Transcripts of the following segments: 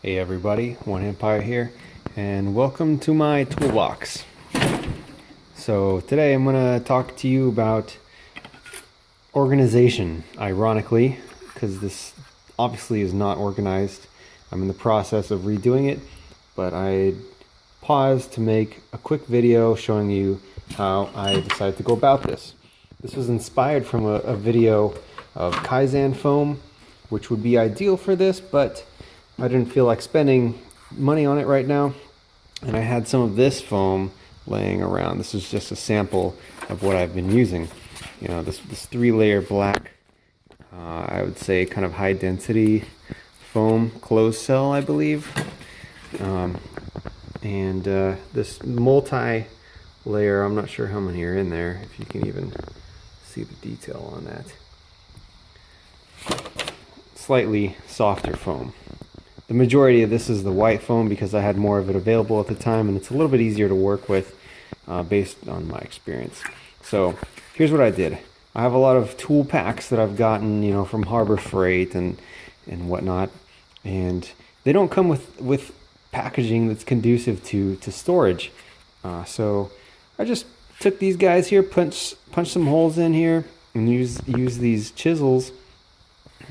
Hey everybody, One Empire here, and welcome to my toolbox. So today I'm going to talk to you about organization, ironically, because this obviously is not organized. I'm in the process of redoing it, but I paused to make a quick video showing you how I decided to go about this. This was inspired from a video of Kaizen foam, which would be ideal for this, but I didn't feel like spending money on it right now, and I had some of this foam laying around. This is just a sample of what I've been using. You know, this 3-layer black, I would say kind of high density foam closed cell, I believe. And this multi-layer, I'm not sure how many are in there, if you can even see the detail on that. Slightly softer foam. The majority of this is the white foam because I had more of it available at the time, and it's a little bit easier to work with based on my experience. So here's what I did. I have a lot of tool packs that I've gotten, you know, from Harbor Freight and whatnot, and they don't come with packaging that's conducive to storage. So I just took these guys here, punched some holes in here, and use these chisels.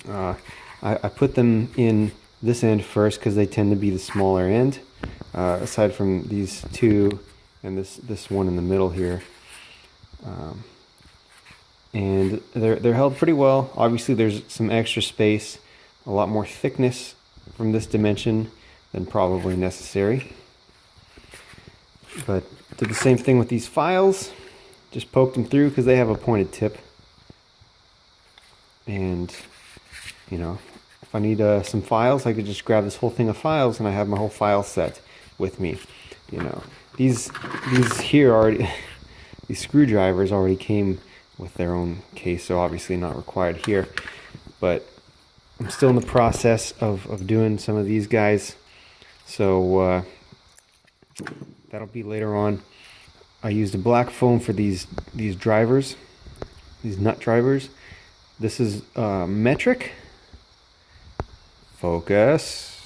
I put them in this end first because they tend to be the smaller end, aside from these two and this one in the middle here. And they're held pretty well. Obviously there's some extra space, a lot more thickness from this dimension than probably necessary. But did the same thing with these files, just poked them through because they have a pointed tip. And you know, if I need some files, I could just grab this whole thing of files and I have my whole file set with me. You know, these here already, these screwdrivers already came with their own case, so obviously not required here. But I'm still in the process of doing some of these guys, so that'll be later on. I used a black foam for these drivers, these nut drivers. This is metric. Focus.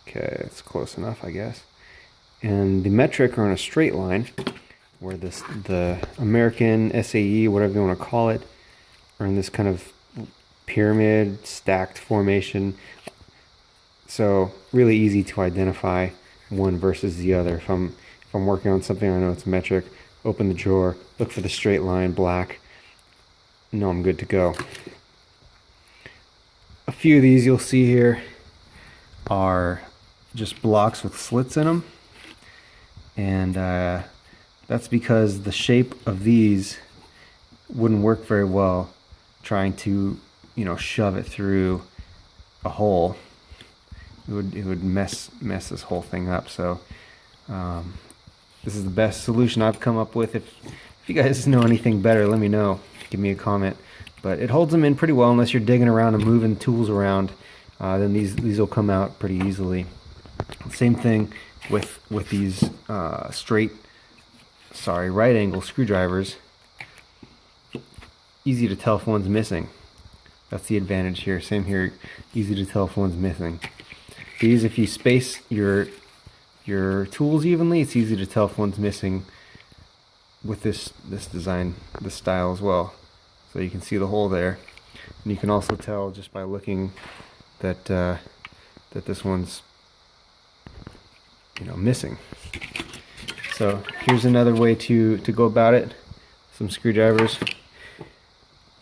Okay, it's close enough, I guess. And the metric are on a straight line, where the American SAE, whatever you want to call it, are in this kind of pyramid stacked formation. So really easy to identify one versus the other. If I'm working on something I know it's metric, open the drawer, look for the straight line, black. No, I'm good to go. A few of these you'll see here are just blocks with slits in them, and that's because the shape of these wouldn't work very well trying to, you know, shove it through a hole. It would mess this whole thing up. So this is the best solution I've come up with. If you guys know anything better, let me know. Give me a comment. But it holds them in pretty well unless you're digging around and moving tools around. Then these will come out pretty easily. Same thing with these right angle screwdrivers. Easy to tell if one's missing. That's the advantage here. Same here, easy to tell if one's missing. These, if you space your tools evenly, it's easy to tell if one's missing with this design, this style as well. So you can see the hole there, and you can also tell just by looking that that this one's, you know, missing. So here's another way to go about it. Some screwdrivers.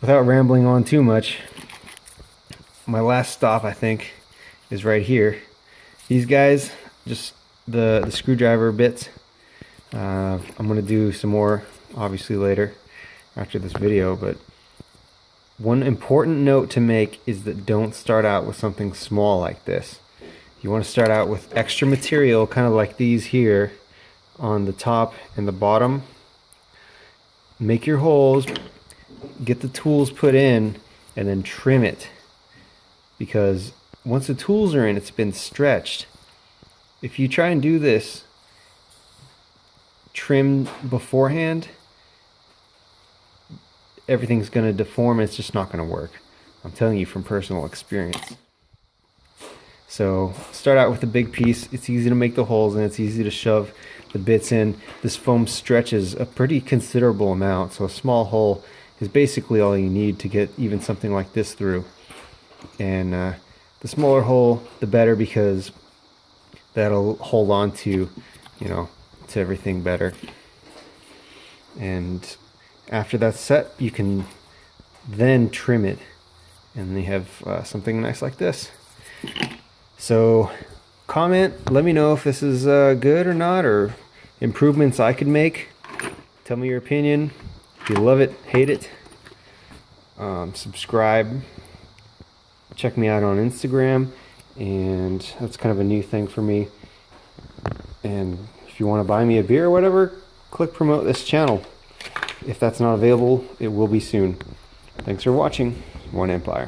Without rambling on too much, my last stop I think is right here. These guys, just the screwdriver bits. I'm gonna do some more obviously later after this video, but one important note to make is that don't start out with something small like this. You want to start out with extra material, kind of like these here on the top and the bottom. Make your holes, get the tools put in, and then trim it. Because once the tools are in, it's been stretched. If you try and do this trim beforehand, everything's going to deform and it's just not going to work. I'm telling you from personal experience. So start out with a big piece. It's easy to make the holes and it's easy to shove the bits in. This foam stretches a pretty considerable amount, so a small hole is basically all you need to get even something like this through. And the smaller hole, the better, because that'll hold on to, you know, to everything better. And after that's set, you can then trim it, and they have something nice like this. So comment, let me know if this is good or not, or improvements I could make. Tell me your opinion. If you love it, hate it. Subscribe. Check me out on Instagram, and that's kind of a new thing for me. And if you want to buy me a beer or whatever, click promote this channel. If that's not available, it will be soon. Thanks for watching. One Empire.